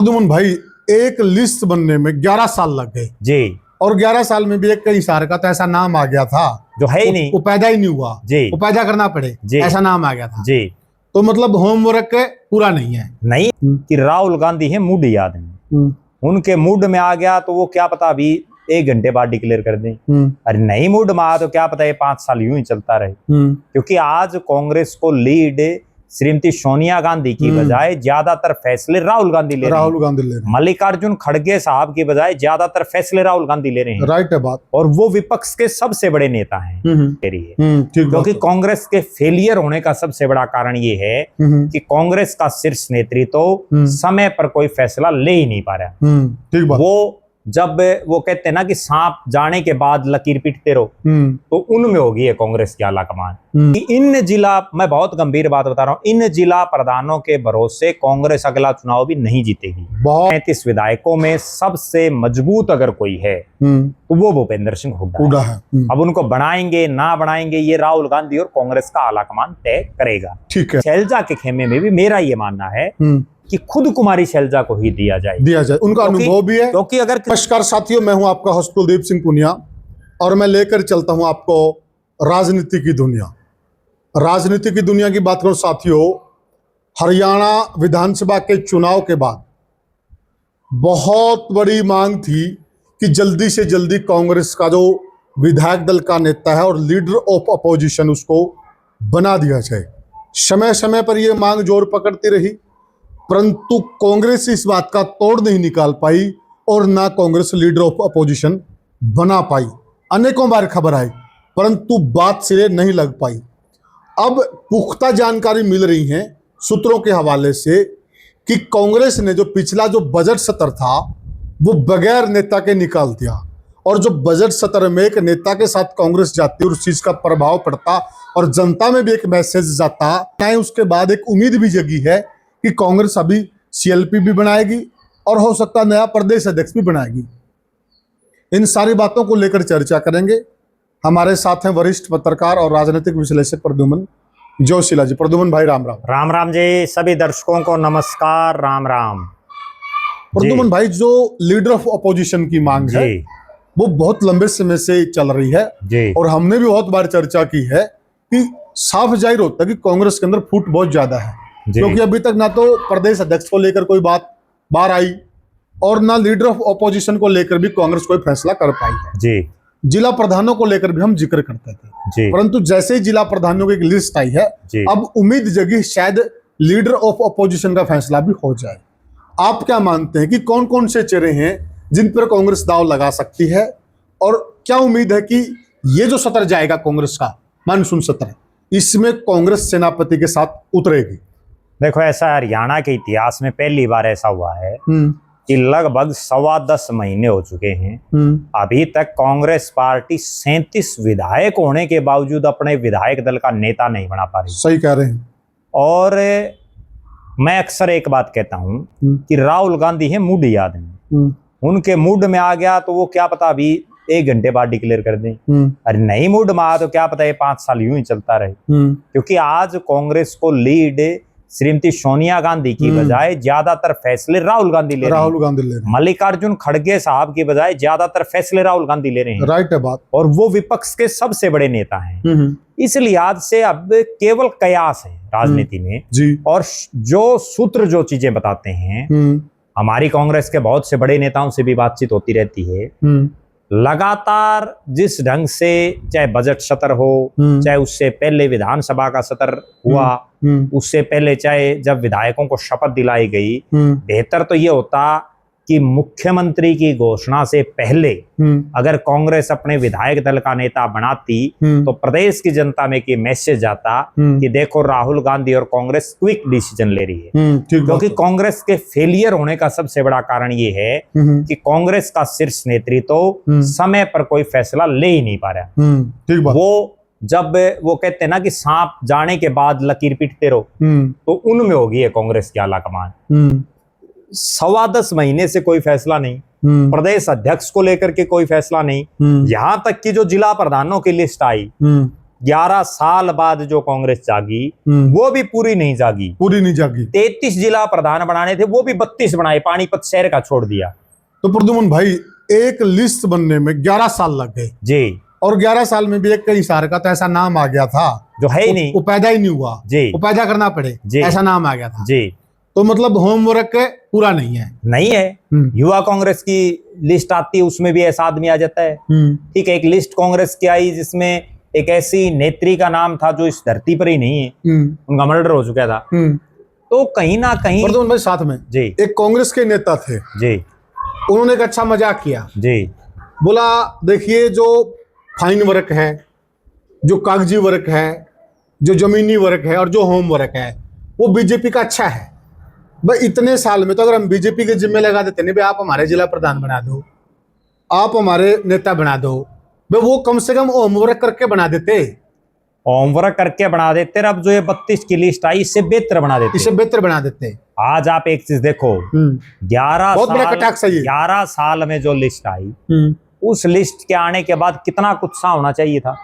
प्रद्युमन भाई, एक लिस्ट बनने में 11 साल लग गए जी। और 11 साल में भी एक कई साल का तो ऐसा नाम आ गया था जो है ही नहीं, वो पैदा ही नहीं हुआ जी, वो पैदा करना पड़े जी, ऐसा नाम आ गया था जी। तो मतलब होमवर्क पूरा नहीं है। नहीं कि राहुल गांधी है मूड याद है, उनके मूड में आ गया तो वो क्या पता अभी 1 घंटे बाद डिक्लेयर कर दें। अरे नहीं मूड में आ तो क्या पता ये 5 साल यूं ही चलता रहे। क्योंकि आज कांग्रेस को लीड श्रीमती सोनिया गांधी की बजाय ज्यादातर फैसले राहुल गांधी ले रहे हैं। मल्लिकार्जुन खड़गे साहब की बजाय ज्यादातर फैसले राहुल गांधी ले रहे हैं। राइट है बात। और वो विपक्ष के सबसे बड़े नेता हैं। क्योंकि कांग्रेस के फेलियर होने का सबसे बड़ा कारण ये है कि कांग्रेस का शीर्ष नेतृत्व समय पर कोई फैसला ले ही नहीं पा रहा। वो जब वो कहते हैं ना कि सांप जाने के बाद लकीर पीटते रहो, तो उनमें होगी है कांग्रेस की आला कमान। कि इन जिला, मैं बहुत गंभीर बात बता रहा हूँ, इन जिला प्रधानों के भरोसे कांग्रेस अगला चुनाव भी नहीं जीतेगी। 35 विधायकों में सबसे मजबूत अगर कोई है तो वो भूपेंद्र सिंह हुड्डा है। अब उनको बनाएंगे ना बनाएंगे ये राहुल गांधी और कांग्रेस का आला कमान तय करेगा। ठीक है। शैलजा के खेमे में भी मेरा ये मानना है कि खुद कुमारी शैलजा को ही दिया जाए। उनका अनुभव भी है। क्योंकि अगर नमस्कार साथियों, मैं हूं आपका होस्ट कुलदीप सिंह पुनिया और मैं लेकर चलता हूं आपको राजनीति की दुनिया। राजनीति की दुनिया की बात करूं साथियों, हरियाणा विधानसभा के चुनाव के बाद बहुत बड़ी मांग थी कि जल्दी से जल्दी कांग्रेस का जो विधायक दल का नेता है और लीडर ऑफ अपोजिशन उसको बना दिया जाए। समय समय पर यह मांग जोर पकड़ती रही, परंतु कांग्रेस इस बात का तोड़ नहीं निकाल पाई और ना कांग्रेस लीडर ऑफ अपोजिशन बना पाई। अनेकों बार खबर आई परंतु बात सिरे नहीं लग पाई। अब पुख्ता जानकारी मिल रही है सूत्रों के हवाले से कि कांग्रेस ने जो पिछला जो बजट सत्र था वो बगैर नेता के निकाल दिया, और जो बजट सत्र में एक नेता के साथ कांग्रेस जाती और उस चीज का प्रभाव पड़ता और जनता में भी एक मैसेज जाता, उसके बाद एक उम्मीद भी जगी है कि कांग्रेस अभी सीएलपी भी बनाएगी और हो सकता है नया प्रदेश अध्यक्ष भी बनाएगी। इन सारी बातों को लेकर चर्चा करेंगे। हमारे साथ हैं वरिष्ठ पत्रकार और राजनीतिक विश्लेषक प्रद्युमन जोशीला जी। प्रद्युमन भाई राम राम। राम राम जी। सभी दर्शकों को नमस्कार, राम राम। प्रद्युमन भाई, जो लीडर ऑफ अपोजिशन की मांग है वो बहुत लंबे समय से चल रही है जी। और हमने भी बहुत बार चर्चा की है कि साफ जाहिर होता है कि कांग्रेस के अंदर फूट बहुत ज्यादा है, क्योंकि अभी तक ना तो प्रदेश अध्यक्ष को लेकर कोई बात बाहर आई और ना लीडर ऑफ ऑपोजिशन को लेकर भी कांग्रेस कोई फैसला कर पाई है जी। जिला प्रधानों को लेकर भी हम जिक्र करते थे, परंतु जैसे ही जिला प्रधानों की एक लिस्ट आई है अब उम्मीद जगी शायद लीडर ऑफ ऑपोजिशन का फैसला भी हो जाए। आप क्या मानते हैं कि कौन कौन से चेहरे हैं जिन पर कांग्रेस दांव लगा सकती है, और क्या उम्मीद है कि ये जो सत्र जाएगा कांग्रेस का मानसून सत्र, इसमें कांग्रेस सेनापति के साथ उतरेगी? देखो, ऐसा हरियाणा के इतिहास में पहली बार ऐसा हुआ है कि लगभग 10.25 महीने हो चुके हैं, अभी तक कांग्रेस पार्टी 37 विधायक होने के बावजूद अपने विधायक दल का नेता नहीं बना पा रही। सही कह रहे हैं। और मैं अक्सर एक बात कहता हूं कि राहुल गांधी है मूड याद है, उनके मूड में आ गया तो वो क्या पता अभी 1 घंटे बाद डिक्लेयर कर दें। अरे नहीं मूड में आ तो क्या पता ये 5 साल यूं ही चलता रहे। क्योंकि आज कांग्रेस को लीड श्रीमती सोनिया गांधी की बजाय ज्यादातर फैसले राहुल गांधी ले रहे हैं। मल्लिकार्जुन खड़गे साहब की बजाय ज्यादातर फैसले राहुल गांधी ले रहे हैं। राइट है बात। और वो विपक्ष के सबसे बड़े नेता हैं। इस लिहाज से अब केवल कयास है राजनीति में जी। और जो सूत्र जो चीजें बताते हैं, हमारी कांग्रेस के बहुत से बड़े नेताओं से भी बातचीत होती रहती है, लगातार जिस ढंग से चाहे बजट सत्र हो, चाहे उससे पहले विधानसभा का सत्र हुआ, उससे पहले चाहे जब विधायकों को शपथ दिलाई गई, बेहतर तो ये होता कि मुख्यमंत्री की घोषणा से पहले अगर कांग्रेस अपने विधायक दल का नेता बनाती तो प्रदेश की जनता में कि मैसेज जाता कि देखो राहुल गांधी और कांग्रेस क्विक डिसीजन ले रही है। क्योंकि कांग्रेस के फेलियर होने का सबसे बड़ा कारण ये है कि कांग्रेस का शीर्ष नेतृत्व समय पर कोई फैसला ले ही नहीं पा रहा। वो जब वो कहते हैं ना कि सांप जाने के बाद लकीर पीटते रहो, तो उनमें होगी है कांग्रेस की आला कमान। 10.25 महीने से कोई फैसला नहीं, प्रदेश अध्यक्ष को लेकर के कोई फैसला नहीं, यहां तक कि जो जिला प्रधानों की लिस्ट आई 11 साल बाद जो कांग्रेस जागी वो भी पूरी नहीं जागी। 33 जिला प्रधान बनाने थे, वो भी 32 बनाए, पानीपत शहर का छोड़ दिया। तो प्रद्युमन भाई, एक लिस्ट बनने में 11 साल लग गए जी, और 11 साल में भी एक कई सार का तो ऐसा नाम आ गया था जो है ही नहीं, वो पैदा ही नहीं हुआ जी, वो पैदा करना पड़े जी, ऐसा नाम आ गया था जी। तो मतलब होमवर्क पूरा नहीं है। युवा कांग्रेस की लिस्ट आती है, उसमें भी ऐसा आदमी आ जाता है। ठीक है, एक लिस्ट कांग्रेस की आई जिसमें एक ऐसी नेत्री का नाम था जो इस धरती पर ही नहीं है, उनका मर्डर हो चुका था। तो कहीं ना कहीं प्रद्युमन भाई साथ में जी एक कांग्रेस के नेता थे जी, उन्होंने एक अच्छा मजाक किया जी, बोला देखिए जो फाइन वर्क है, जो कागजी वर्क है, जो जमीनी वर्क है और जो होम वर्क है वो बीजेपी का अच्छा है भाई। इतने साल में तो अगर हम बीजेपी के जिम्मे लगा देते नहीं भाई, आप हमारे जिला प्रधान बना दो, आप हमारे नेता बना दो भाई, वो कम से कम होमवर्क करके बना देते, होमवर्क करके बना देते। अब जो ये 32 की लिस्ट आई इससे बेहतर बना देते, इसे बेहतर बना देते। आज आप एक चीज देखो, 11 बहुत बड़ा कटाक्ष है ये। 11 साल में जो लिस्ट आई, उस लिस्ट के आने के बाद कितना कुछ सा होना चाहिए था,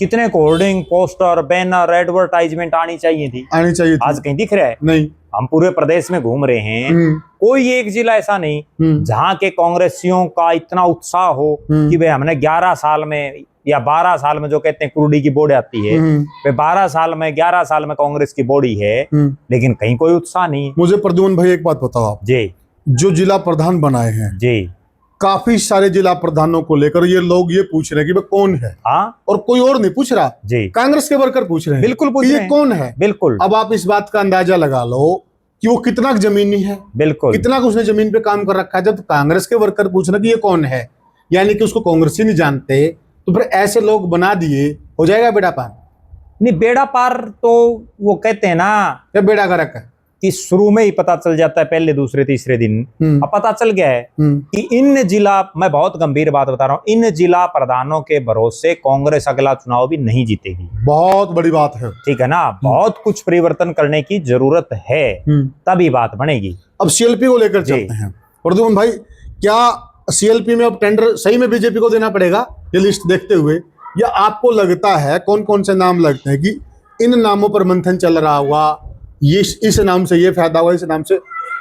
कितने होर्डिंग, पोस्टर, बैनर, एडवर्टाइजमेंट आनी चाहिए थी। आज कहीं दिख रहा है? नहीं। हम पूरे प्रदेश में घूम रहे हैं, कोई एक जिला ऐसा नहीं जहां के कांग्रेसियों का इतना उत्साह हो कि भाई हमने 11 साल में या 12 साल में, जो कहते हैं कुरुडी की बोर्ड आती है, वे 12 साल में 11 साल में कांग्रेस की बॉडी है, लेकिन कहीं कोई उत्साह नहीं। मुझे प्रद्युमन भाई एक बात बताओ आप जी, जो जिला प्रधान बनाए हैं जी, काफी सारे जिला प्रधानों को लेकर ये लोग ये पूछ रहे हैं कि वह कौन है। हाँ, और कोई और नहीं पूछ रहा जी, कांग्रेस के वर्कर पूछ रहे हैं। बिल्कुल पूछ रहे हैं, ये कौन है। बिल्कुल। अब आप इस बात का अंदाजा लगा लो कि वो कितना जमीनी है, बिल्कुल, कितना उसने जमीन पे काम कर रखा है। जब कांग्रेस के वर्कर पूछ रहे कि ये कौन है, यानी कि उसको कांग्रेस ही नहीं जानते, तो फिर ऐसे लोग बना दिए, हो जाएगा बेड़ा पार? नहीं, बेड़ा पार तो वो कहते हैं ना, क्या बेड़ा गर्क है कि शुरू में ही पता चल जाता है, पहले दूसरे तीसरे दिन। अब पता चल गया है कि इन जिला, मैं बहुत गंभीर बात बता रहा हूँ, इन जिला प्रधानों के भरोसे कांग्रेस अगला चुनाव भी नहीं जीतेगी। बहुत बड़ी बात है, ठीक है ना। बहुत कुछ परिवर्तन करने की जरूरत है, तभी बात बनेगी। अब सीएलपी को लेकर चलते हैं प्रद्युमन भाई, क्या सीएलपी में अब टेंडर सही में बीजेपी को देना पड़ेगा ये लिस्ट देखते हुए, या आपको लगता है कौन कौन से नाम लगते हैं कि इन नामों पर मंथन चल रहा हुआ, ये इस नाम से ये फायदा हुआ, इस नाम से?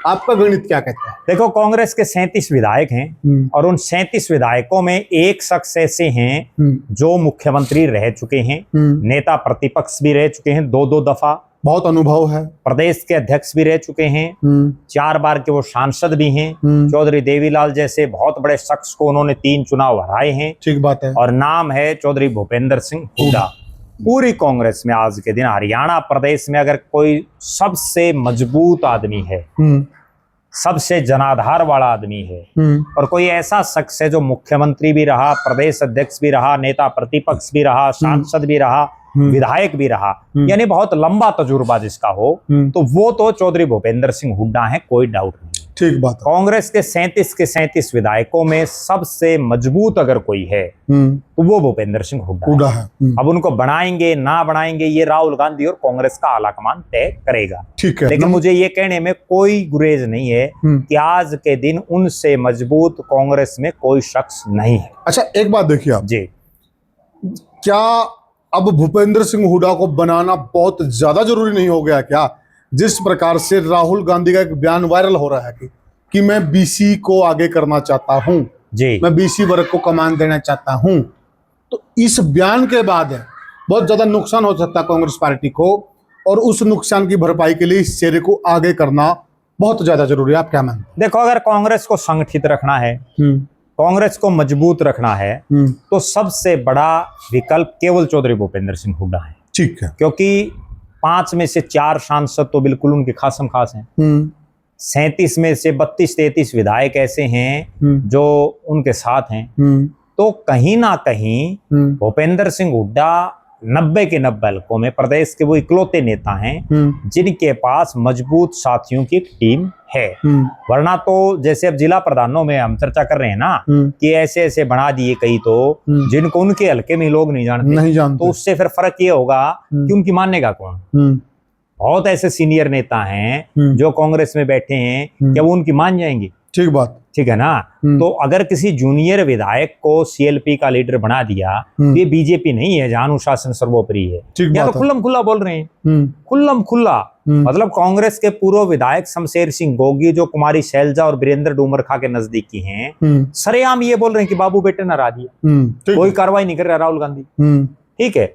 आपका गणित क्या कहता है? देखो, कांग्रेस के 37 विधायक हैं और उन 37 विधायकों में एक शख्स ऐसे हैं जो मुख्यमंत्री रह चुके हैं, नेता प्रतिपक्ष भी रह चुके हैं 2-2 दफा, बहुत अनुभव है, प्रदेश के अध्यक्ष भी रह चुके हैं, 4 बार के वो सांसद भी हैं। चौधरी देवीलाल जैसे बहुत बड़े शख्स को उन्होंने 3 चुनाव हराए हैं। ठीक बात है। और नाम है चौधरी भूपेंद्र सिंह हुड्डा। पूरी कांग्रेस में आज के दिन हरियाणा प्रदेश में अगर कोई सबसे मजबूत आदमी है, सबसे जनाधार वाला आदमी है, और कोई ऐसा शख्स है जो मुख्यमंत्री भी रहा, प्रदेश अध्यक्ष भी रहा, नेता प्रतिपक्ष भी रहा, सांसद भी रहा, विधायक भी रहा, यानी बहुत लंबा तजुर्बा जिसका हो, तो वो तो चौधरी भूपेंद्र सिंह हुड्डा है, कोई डाउट नहीं। ठीक बात। कांग्रेस के 37 के 37 विधायकों में सबसे मजबूत अगर कोई है तो वो भूपेंद्र सिंह हुड्डा है। अब उनको बनाएंगे ना बनाएंगे ये राहुल गांधी और कांग्रेस का आलाकमान तय करेगा। ठीक है, लेकिन मुझे ये कहने में कोई गुरेज नहीं है कि आज के दिन उनसे मजबूत कांग्रेस में कोई शख्स नहीं है। अच्छा, एक बात देखिए आप जी, क्या अब भूपेंद्र सिंह हुड्डा को बनाना बहुत ज्यादा जरूरी नहीं हो गया क्या? जिस प्रकार से राहुल गांधी का एक बयान वायरल हो रहा है कि मैं बीसी को आगे करना चाहता हूं जी, मैं बीसी वर्ग को कमान देना चाहता हूं, तो इस बयान के बाद बहुत ज्यादा नुकसान हो सकता है कांग्रेस पार्टी को, और उस नुकसान की भरपाई के लिए इस चेहरे को आगे करना बहुत ज्यादा जरूरी है। आप क्या मानते? देखो, अगर कांग्रेस को संगठित रखना है, कांग्रेस को मजबूत रखना है, तो सबसे बड़ा विकल्प केवल चौधरी भूपेंद्र सिंह हुड्डा है। ठीक है, क्योंकि 5 में से 4 सांसद तो बिल्कुल उनके खासम खास हैं। 37 में से 32-33 विधायक ऐसे हैं जो उनके साथ हैं। तो कहीं ना कहीं भूपेंद्र सिंह हुड्डा 90 के 90 हल्कों में प्रदेश के वो इकलौते नेता हैं जिनके पास मजबूत साथियों की एक टीम है। वरना तो जैसे अब जिला प्रधानों में हम चर्चा कर रहे हैं ना कि ऐसे ऐसे बना दिए कई, तो जिनको उनके हल्के में लोग नहीं जानते, तो उससे फिर फर्क ये होगा कि उनकी मानेगा कौन। बहुत ऐसे सीनियर नेता हैं जो कांग्रेस में बैठे हैं, क्या वो उनकी मान जाएंगे? ठीक बात। ठीक है ना। तो अगर किसी जूनियर विधायक को सीएलपी का लीडर बना दिया, ये बीजेपी नहीं है जहां अनुशासन सर्वोपरि है। या तो खुल्लम खुल्ला बोल रहे हैं, खुल्लम खुल्ला। मतलब कांग्रेस के पूर्व विधायक शमशेर सिंह गोगी, जो कुमारी शैलजा और वीरेंद्र डूमरखा के नजदीकी हैं, सरेआम ये बोल रहे हैं कि बाबू बेटे ने हरा दिया, कोई कार्रवाई नहीं कर रहा राहुल गांधी। ठीक है।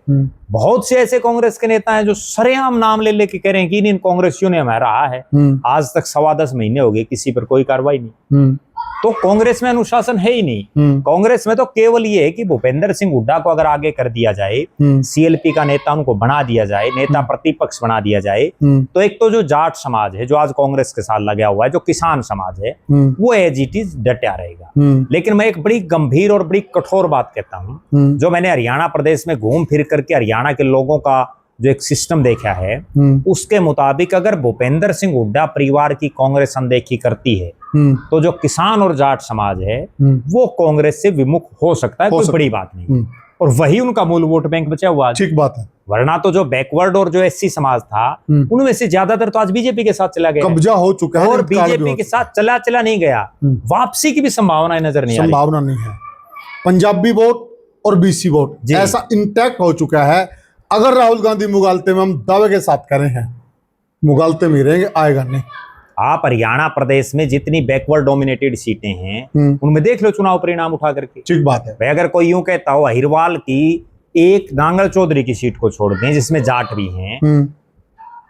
बहुत से ऐसे कांग्रेस के नेता हैं जो सरेआम नाम ले लेके कह रहे हैं कि इन कांग्रेसियों ने हमें रहा है। आज तक 10.25 महीने हो गए, किसी पर कोई कार्रवाई नहीं। तो कांग्रेस में अनुशासन है ही नहीं। कांग्रेस में तो केवल ये है कि भूपेंद्र सिंह हुड्डा को अगर आगे कर दिया जाए, सीएलपी का नेता उनको बना दिया जाए, नेता प्रतिपक्ष बना दिया जाए, तो एक तो जो जाट समाज है जो आज कांग्रेस के साथ लगा हुआ है, जो किसान समाज है, वो एज इट इज डटा रहेगा। लेकिन मैं एक बड़ी गंभीर और बड़ी कठोर बात कहता हूँ, जो मैंने हरियाणा प्रदेश में घूम फिर करके हरियाणा के लोगों का जो एक सिस्टम देखा है, उसके मुताबिक अगर भूपेंद्र सिंह हुड्डा परिवार की कांग्रेस अनदेखी करती है, तो जो किसान और जाट समाज है वो कांग्रेस से विमुख हो सकता है, कोई बड़ी बात नहीं। और वही उनका मूल वोट बैंक बचा हुआ है। ठीक बात है। वरना तो जो बैकवर्ड और जो एससी समाज था, उनमें से ज्यादातर तो आज बीजेपी के साथ चला गया, कब्जा हो चुका है, और बीजेपी के साथ चला नहीं गया, वापसी की भी संभावना नजर नहीं आ रही। संभावना नहीं है। पंजाबी वोट और बीसी वोट ऐसा इंटैक्ट हो चुका है। अगर राहुल गांधी मुगालते में, हम दावे के साथ करें हैं, मुगालते में रहेंगे, आएगा नहीं। आप हरियाणा प्रदेश में जितनी बैकवर्ड डोमिनेटेड सीटें हैं, उनमें देख लो चुनाव परिणाम उठा करके। ठीक बात है भाई। अगर कोई यूं कहता हो अहिरवाल की एक नांगल चौधरी की सीट को छोड़ दें, जिसमें जाट भी हैं,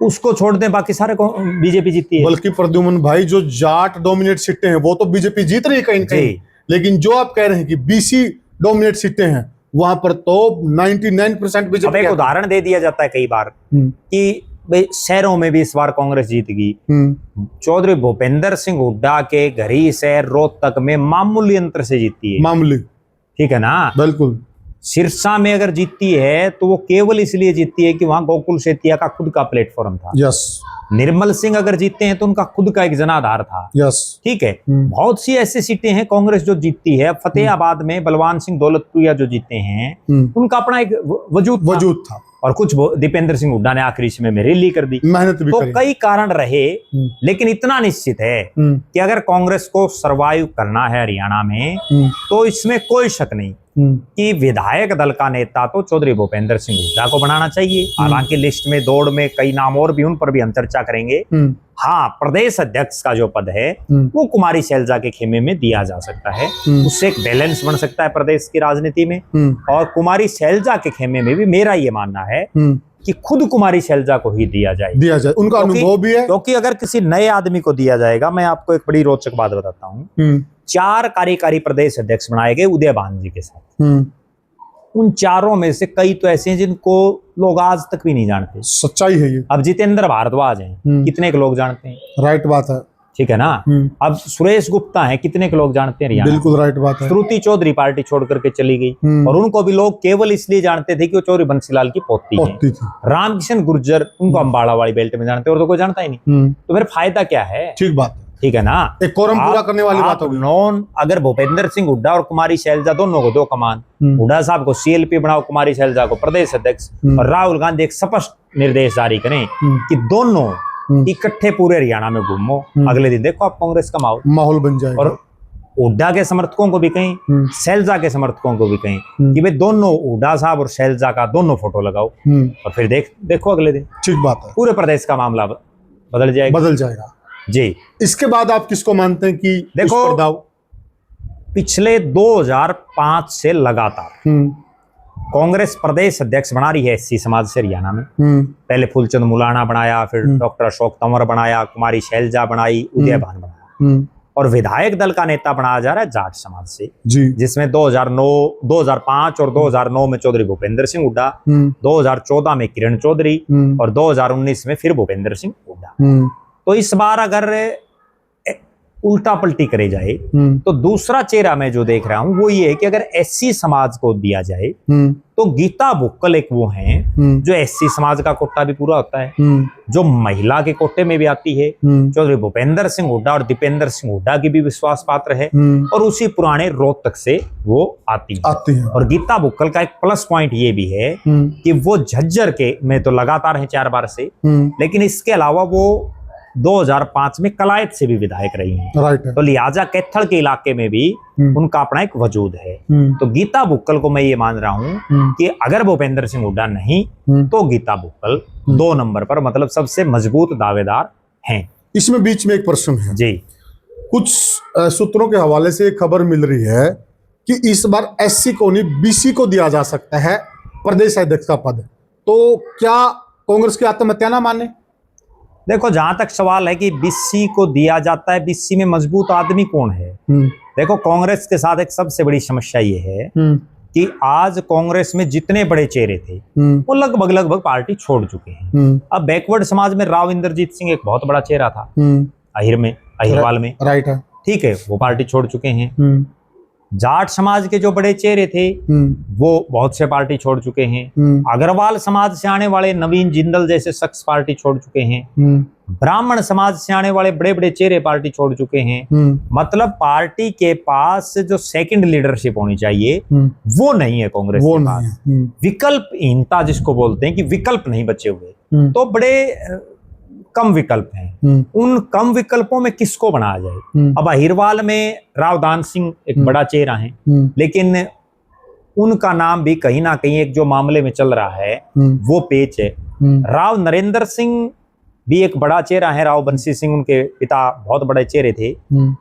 उसको छोड़ दें, बाकी सारे को बीजेपी जीती है। बल्कि प्रद्युमन भाई, जो जाट डोमिनेट सीटें हैं वो तो बीजेपी जीत रही है कहीं कहीं, लेकिन जो आप कह रहे हैं कि बीसी डोमिनेट सीटें हैं, वहां पर तो 99% बीजेपी। एक उदाहरण दे दिया जाता है कई बार कि भाई शहरों में भी इस बार कांग्रेस जीत गई। चौधरी भूपेंद्र सिंह हुड्डा के घर ही शहर रोहतक में मामूली अंतर से जीती है। मामूली, ठीक है ना। बिल्कुल। सिरसा में अगर जीतती है तो वो केवल इसलिए जीतती है कि वहां गोकुल सेतिया का खुद का प्लेटफॉर्म था। यस। निर्मल सिंह अगर जीतते हैं तो उनका खुद का एक जनाधार था। यस। ठीक है। बहुत सी ऐसी सीटें हैं कांग्रेस जो जीतती है। फतेहाबाद में बलवान सिंह दौलतपुरिया जो जीते हैं, उनका अपना एक वजूद था। और कुछ दीपेंद्र सिंह हुड्डा ने आखिरी समय में रैली कर दी, मेहनत भी तो कई कारण रहे। लेकिन इतना निश्चित है कि अगर कांग्रेस को सरवाइव करना है हरियाणा में, तो इसमें कोई शक नहीं कि विधायक दल का नेता तो चौधरी भूपेंद्र सिंह हुड्डा को बनाना चाहिए। हालांकि लिस्ट में दौड़ में कई नाम और भी, उन पर भी हम चर्चा करेंगे। हाँ, प्रदेश अध्यक्ष का जो पद है वो कुमारी शैलजा के खेमे में दिया जा सकता है। उससे एक बैलेंस बन सकता है प्रदेश की राजनीति में। और कुमारी शैलजा के खेमे में भी मेरा ये मानना है कि खुद कुमारी शैलजा को ही दिया जाए। उनका अनुभव भी है। क्योंकि अगर किसी नए आदमी को दिया जाएगा, मैं आपको एक बड़ी रोचक बात बताता हूँ। 4 कार्यकारी प्रदेश अध्यक्ष बनाए गए उदय भान जी के साथ। उन चारों में से कई तो ऐसे हैं जिनको लोग आज तक भी नहीं जानते। सच्चाई है ये। अब जितेंद्र भारद्वाज हैं, कितने के लोग जानते हैं? राइट बात है। ठीक है ना। अब सुरेश गुप्ता है, कितने के लोग जानते हैं? बिल्कुल राइट बात है। श्रुति चौधरी पार्टी छोड़ करके चली गई, और उनको भी लोग केवल इसलिए जानते थे कि वो चौधरी बंसीलाल की पोती है। रामकिशन गुर्जर, उनको अम्बाड़ा वाली बेल्ट में जानते, और तो कोई जानता ही नहीं। तो फिर फायदा क्या है? ठीक बात, ठीक है ना। एक कोरम पूरा करने वाली बात होगी। नॉन अगर भूपेंद्र सिंह हुड्डा और कुमारी शैलजा दोनों को 2 कमान, हुड्डा साहब को सीएलपी बनाओ, कुमारी शैलजा को प्रदेश अध्यक्ष, और राहुल गांधी एक स्पष्ट निर्देश जारी करें कि दोनों इकट्ठे पूरे हरियाणा में घूमो, अगले दिन देखो आप कांग्रेस का माहौल बन जाएगा। और हुड्डा के समर्थकों को भी कहें, शैलजा के समर्थकों को भी कहें कि भाई दोनों हुड्डा साहब और शैलजा का दोनों फोटो लगाओ, और फिर देखो अगले दिन। ठीक बात है। पूरे प्रदेश का मामला बदल जाएगा जी। इसके बाद आप किसको मानते हैं कि देखो, पिछले 2005 से लगातार कांग्रेस प्रदेश अध्यक्ष बना रही है एससी समाज से हरियाणा में। पहले फूलचंद मुलाना बनाया, फिर डॉक्टर अशोक तंवर बनाया, कुमारी शैलजा बनाई, उदय भान बनाया, और विधायक दल का नेता बनाया जा रहा है जाट समाज से जी, जिसमें 2005 और 2009 में चौधरी भूपेंद्र सिंह हुड्डा, 2014 में किरण चौधरी, और 2019 में फिर भूपेंद्र सिंह हुड्डा। तो इस बार अगर उल्टा पलटी करे जाए तो दूसरा चेहरा मैं जो देख रहा हूं वो ये है कि अगर एससी समाज को दिया जाए तो गीता बुक्कल एक वो हैं जो एससी समाज का कोटा भी पूरा होता है, जो महिला के कोटे में भी आती है। चौधरी भूपेंद्र सिंह हुड्डा और दीपेंद्र सिंह हुड्डा की भी विश्वास पात्र है, और उसी पुराने रोहतक से वो आती है। और गीता बुक्कल का एक प्लस पॉइंट ये भी है कि वो झज्जर के में तो लगातार है 4 बार से, लेकिन इसके अलावा वो 2005 में कलायत से भी विधायक रही हैं। राइट है। तो लिहाजा कैथल के इलाके में भी उनका अपना एक वजूद है। तो गीता बुक्कल को मैं ये मान रहा हूँ कि अगर भूपेंद्र सिंह हुड्डा नहीं तो गीता बुक्कल 2 नंबर पर, मतलब सबसे मजबूत दावेदार हैं। इसमें बीच में एक प्रश्न है जी। कुछ सूत्रों के हवाले से एक खबर मिल रही है कि इस बार एससी को नहीं बीसी को दिया जा सकता है प्रदेश अध्यक्ष का पद, तो क्या कांग्रेस की आत्महत्या ना माने? देखो, जहां तक सवाल है कि बीसी को दिया जाता है, बीसी में मजबूत आदमी कौन है? देखो, कांग्रेस के साथ एक सबसे बड़ी समस्या ये है कि आज कांग्रेस में जितने बड़े चेहरे थे वो लगभग पार्टी छोड़ चुके हैं। अब बैकवर्ड समाज में राव इंद्रजीत सिंह एक बहुत बड़ा चेहरा था अहिरवाल में, राइट है, ठीक है, वो पार्टी छोड़ चुके हैं। जाट समाज के जो बड़े चेहरे थे वो बहुत से पार्टी छोड़ चुके हैं। अग्रवाल समाज से आने वाले नवीन जिंदल जैसे शख्स पार्टी छोड़ चुके हैं। ब्राह्मण समाज से आने वाले बड़े बड़े चेहरे पार्टी छोड़ चुके हैं। मतलब पार्टी के पास जो सेकंड लीडरशिप होनी चाहिए वो नहीं है कांग्रेस के पास। विकल्पहीनता जिसको बोलते हैं कि विकल्प नहीं बचे हुए, तो बड़े कम विकल्प हैं। उन कम विकल्पों में किसको बनाया जाए? अब अहिरवाल में राव दान सिंह एक बड़ा चेहरा है, लेकिन उनका नाम भी कहीं ना कहीं एक जो मामले में चल रहा है वो पेच है। राव नरेंद्र सिंह भी एक बड़ा चेहरा है, राव बंसी सिंह उनके पिता बहुत बड़े चेहरे थे,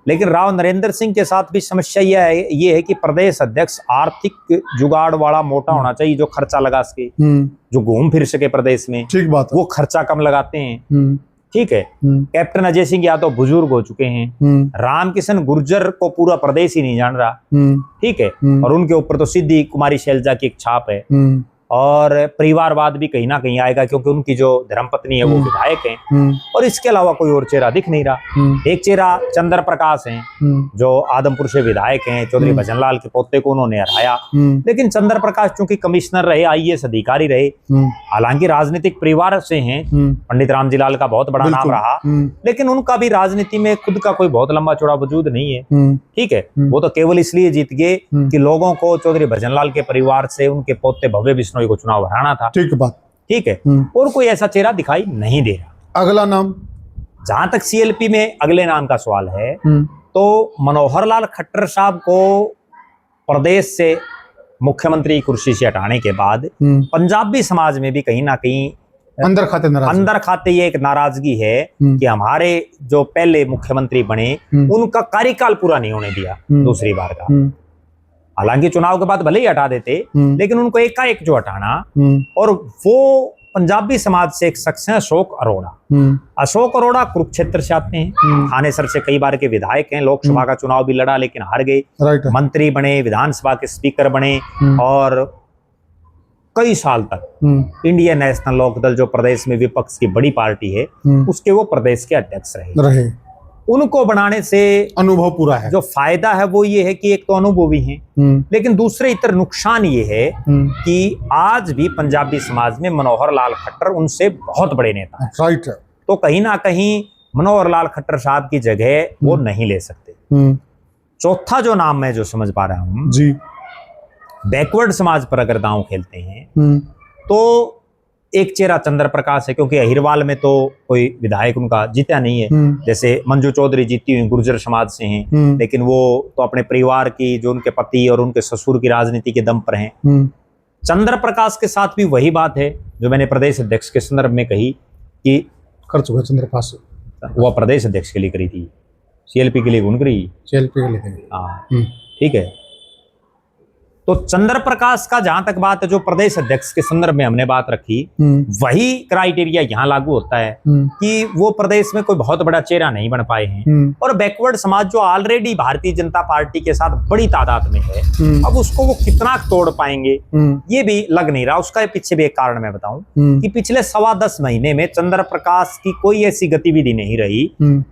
लेकिन राव नरेंद्र सिंह के साथ भी समस्या ये है कि प्रदेश अध्यक्ष आर्थिक जुगाड़ वाला मोटा होना चाहिए, जो खर्चा लगा सके, जो घूम फिर सके प्रदेश में। ठीक बात, वो खर्चा कम लगाते हैं। ठीक है। कैप्टन अजय सिंह यादव बुजुर्ग हो चुके हैं। रामकिशन गुर्जर को पूरा प्रदेश ही नहीं जान रहा, ठीक है, और उनके ऊपर तो सिद्धि कुमारी शैलजा की एक छाप है। और परिवारवाद भी कहीं ना कहीं आएगा क्योंकि उनकी जो धर्मपत्नी है वो विधायक हैं। और इसके अलावा कोई और चेहरा दिख नहीं रहा। एक चेहरा चंद्र प्रकाश हैं जो आदमपुर से विधायक हैं, चौधरी भजनलाल के पोते को उन्होंने हराया, लेकिन चंद्र प्रकाश चूंकि कमिश्नर रहे, आईएएस अधिकारी रहे, हालांकि राजनीतिक परिवार से हैं, पंडित रामजीलाल का बहुत बड़ा नाम रहा, लेकिन उनका भी राजनीति में खुद का कोई बहुत लंबा चौड़ा वजूद नहीं है। ठीक है, वो तो केवल इसलिए जीत गए कि लोगों को चौधरी भजनलाल के परिवार से उनके पोते भव्य बिश्नोई को चुनाव हराना था। ठीक बात, ठीक है, और कोई ऐसा चेहरा दिखाई नहीं दे रहा। अगला नाम, जहां तक सीएलपी में अगले नाम का सवाल है, तो मनोहर लाल खट्टर साहब को प्रदेश से मुख्यमंत्री कुर्सी से हटाने के बाद पंजाबी समाज में भी कहीं ना कहीं अंदर खाते ये एक नाराजगी है कि हमारे जो पहले मुख्यमंत्री बने उनका कार्यकाल पूरा नहीं होने दिया दूसरी बार का। हालांकि चुनाव के बाद भले ही हटा देते, लेकिन उनको एकाएक जो हटाना, और वो पंजाबी समाज से एक शख्स है अशोक अरोड़ा। अशोक अरोड़ा कुरुक्षेत्र से आते हैं, थानेसर से कई बार के विधायक हैं, लोकसभा का चुनाव भी लड़ा लेकिन हार गए, मंत्री बने, विधानसभा के स्पीकर बने, और कई साल तक इंडियन नेशनल लोकदल जो प्रदेश में विपक्ष की बड़ी पार्टी है उसके वो प्रदेश के अध्यक्ष रहे। उनको बनाने से अनुभव पूरा है। जो फायदा है वो ये है कि एक तो अनुभवी हैं, लेकिन दूसरे इतर नुकसान ये है कि आज भी पंजाबी समाज में मनोहर लाल खट्टर उनसे बहुत बड़े नेता हैं। राइट है। तो कहीं ना कहीं मनोहर लाल खट्टर साहब की जगह वो नहीं ले सकते। चौथा जो नाम मैं जो समझ पा रहा हूँ जी, बैकवर्ड समाज पर अगर दांव खेलते हैं तो एक चेहरा चंद्र प्रकाश है, क्योंकि अहिरवाल में तो कोई विधायक उनका जीता नहीं है। जैसे मंजू चौधरी जीती हुई गुर्जर समाज से हैं, लेकिन वो तो अपने परिवार की, जो उनके पति और उनके ससुर की राजनीति के दम पर हैं। चंद्र प्रकाश के साथ भी वही बात है जो मैंने प्रदेश अध्यक्ष के संदर्भ में कही कि कर चुका चंद्र प्रकाश, वो प्रदेश अध्यक्ष के लिए करी थी, सीएलपी के लिए उन करी, सीएलपी के लिए। हाँ, ठीक है। तो चंद्र प्रकाश का जहां तक बात है, जो प्रदेश अध्यक्ष के संदर्भ में हमने बात रखी, वही क्राइटेरिया यहाँ लागू होता है कि वो प्रदेश में कोई बहुत बड़ा चेहरा नहीं बन पाए हैं, और बैकवर्ड समाज जो ऑलरेडी भारतीय जनता पार्टी के साथ बड़ी तादाद में है, अब उसको वो कितना तोड़ पाएंगे ये भी लग नहीं रहा। उसका पीछे भी एक कारण मैं बताऊं कि पिछले 10.25 महीने में चंद्र प्रकाश की कोई ऐसी गतिविधि नहीं रही,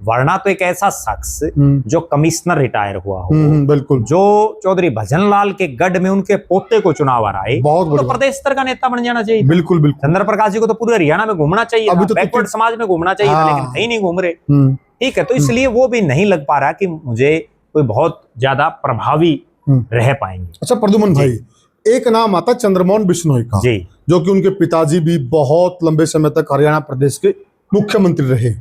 वरना तो एक ऐसा शख्स जो कमिश्नर रिटायर हुआ हो, बिल्कुल, जो चौधरी भजनलाल के गढ़ में उनके पोते को चुनाव हराए, तो प्रदेश स्तर का नेता बन जाना चाहिए। बिल्कुल बिल्कुल। चंद्र प्रकाश जी को तो पूरे हरियाणा में घूमना चाहिए, तो बैकवर्ड समाज में घूमना चाहिए, लेकिन कहीं नहीं घूम रहे। ठीक है, तो इसलिए वो भी नहीं लग पा रहा कि मुझे कोई बहुत ज्यादा प्रभावी रह पाएंगे। अच्छा प्रद्युमन भाई, एक नाम आता चंद्रमोहन बिश्नोई का जी, जो कि उनके पिताजी भी बहुत लंबे समय तक हरियाणा प्रदेश के मुख्यमंत्री रहे,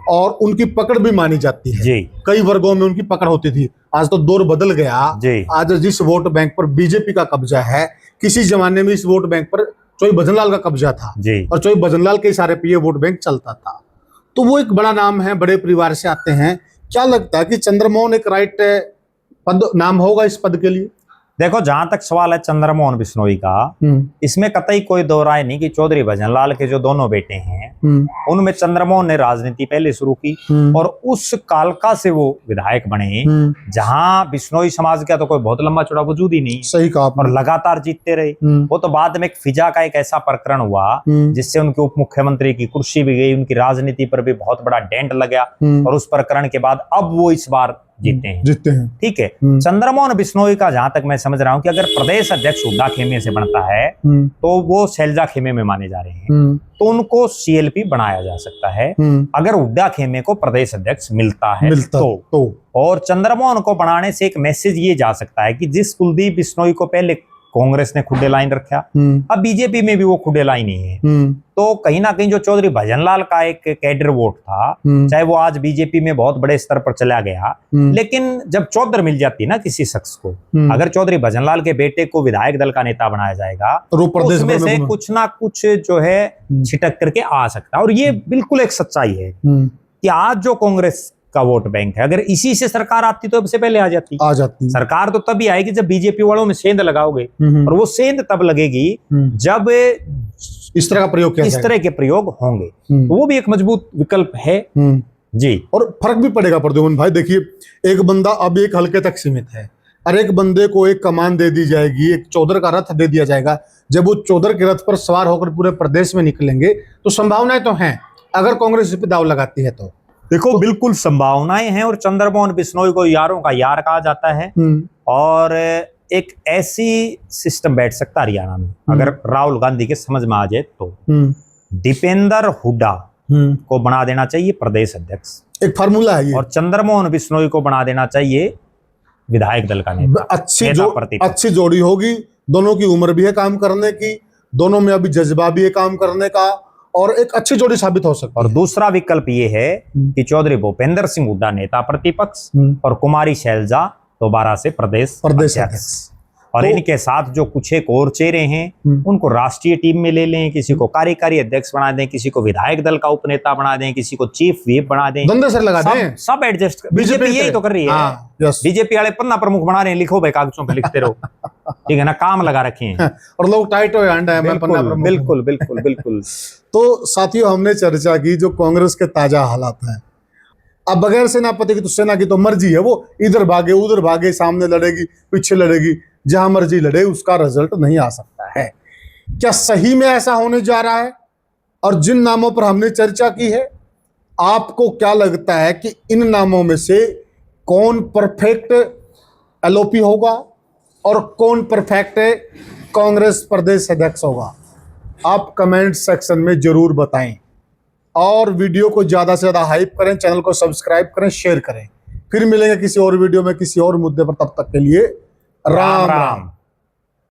और उनकी पकड़ भी मानी जाती है जी। कई वर्गों में उनकी पकड़ होती थी। आज तो दौर बदल गया जी। आज जिस वोट बैंक पर बीजेपी का कब्जा है, किसी जमाने में इस वोट बैंक पर चोई भजनलाल का कब्जा था जी। और चोई भजनलाल के इशारे पे ये वोट बैंक चलता था। तो वो एक बड़ा नाम है, बड़े परिवार से आते हैं। क्या लगता है कि चंद्रमोहन एक राइट पद नाम होगा इस पद के लिए? देखो, जहां तक सवाल है चंद्रमोहन बिश्नोई का, इसमें कतई कोई दो राय नहीं कि चौधरी भजनलाल के जो दोनों बेटे हैं उनमें चंद्रमोहन ने राजनीति पहले शुरू की और उस कालका से वो विधायक बने जहां बिश्नोई समाज का तो कोई बहुत लंबा चौड़ा वजूद ही नहीं। सही कहा। और लगातार जीतते रहे। वो तो बाद में एक फिजा का एक ऐसा प्रकरण हुआ जिससे उनके उप मुख्यमंत्री की कुर्सी भी गई, उनकी राजनीति पर भी बहुत बड़ा डेंट लग गया और उस प्रकरण के बाद अब वो इस बार जीते हैं। ठीक है। चंद्रमोहन बिश्नोई का जहां तक मैं समझ रहा हूं कि अगर प्रदेश अध्यक्ष हुड्डा खेमे से बनता है तो वो शैलजा खेमे में माने जा रहे हैं, तो उनको सीएलपी बनाया जा सकता है अगर हुड्डा खेमे को प्रदेश अध्यक्ष मिलता है तो। और चंद्रमोहन को बनाने से एक मैसेज ये जा सकता है कि जिस कुलदीप बिश्नोई को पहले कांग्रेस ने खुडे लाइन रखा, अब बीजेपी में भी वो खुडे लाइन ही है। तो कहीं ना कहीं जो चौधरी भजनलाल का एक कैडर वोट था, चाहे वो आज बीजेपी में बहुत बड़े स्तर पर चला गया, लेकिन जब चौधर मिल जाती है ना किसी शख्स को, अगर चौधरी भजनलाल के बेटे को विधायक दल का नेता बनाया जाएगा तो उसमें से कुछ ना कुछ जो है छिटक करके आ सकता है। और ये बिल्कुल एक सच्चाई है कि आज जो कांग्रेस का वोट बैंक है, अगर इसी से सरकार आती तो सबसे पहले आ जाती। सरकार तो तभी आएगी जब बीजेपी वालों में सेंध लगाओगे, और वो सेंध तब लगेगी जब इस तरह के प्रयोग होंगे। तो वो भी एक मजबूत विकल्प है जी। और फर्क भी पड़ेगा प्रद्युमन भाई। देखिए, एक बंदा अब एक हल्के तक सीमित है और एक बंदे को एक कमान दे दी जाएगी, एक चौधर का रथ दे दिया जाएगा। जब वो चौधर के रथ पर सवार होकर पूरे प्रदेश में निकलेंगे तो संभावनाएं तो हैं, अगर कांग्रेस इस पर दाव लगाती है तो। देखो, बिल्कुल संभावनाएं हैं। और चंद्रमोहन बिश्नोई को यारों का यार कहा जाता है और एक ऐसी सिस्टम बैठ सकता है हरियाणा में, अगर राहुल गांधी के समझ में आ जाए तो दीपेंद्र हुड्डा को बना देना चाहिए प्रदेश अध्यक्ष, एक फार्मूला है ये। और चंद्रमोहन बिश्नोई को बना देना चाहिए विधायक दल का नेता। अच्छी जोड़ी होगी, दोनों की उम्र भी है काम करने की, दोनों में अभी जज्बा भी है काम करने का, और एक अच्छी जोड़ी साबित हो सकती है। और दूसरा विकल्प ये है कि चौधरी भूपेंद्र सिंह हुड्डा नेता प्रतिपक्ष और कुमारी शैलजा दोबारा से प्रदेश अध्यक्ष। और तो इनके साथ जो कुछ एक और चेहरे हैं उनको राष्ट्रीय टीम में ले लें, किसी को कार्यकारी अध्यक्ष बना दें, किसी को विधायक दल का उपनेता बना दें, किसी को चीफ व्हिप बना दें, सब एडजस्ट। बीजेपी यही तो कर रही है। बीजेपी वाले पन्ना प्रमुख बना रहे हैं, लिखो भाई कागजों पे लिखते रहो, ठीक है ना, काम लगा रखे हैं और लोग टाइट हो पन्ना प्रमुख। बिल्कुल बिल्कुल बिल्कुल। तो साथियों, हमने चर्चा की जो कांग्रेस के ताजा हालात हैं। अब बगैर सेनापति की तो सेना की तो मर्जी है, वो इधर भागे उधर भागे, सामने लड़ेगी पीछे लड़ेगी, जहां मर्जी लड़े उसका रिजल्ट नहीं आ सकता है। क्या सही में ऐसा होने जा रहा है? और जिन नामों पर हमने चर्चा की है, आपको क्या लगता है कि इन नामों में से कौन परफेक्ट एलओपी होगा और कौन परफेक्ट कांग्रेस प्रदेश अध्यक्ष होगा? आप कमेंट सेक्शन में जरूर बताएं और वीडियो को ज्यादा से ज्यादा हाइप करें, चैनल को सब्सक्राइब करें, शेयर करें। फिर मिलेंगे किसी और वीडियो में किसी और मुद्दे पर, तब तक के लिए राम राम।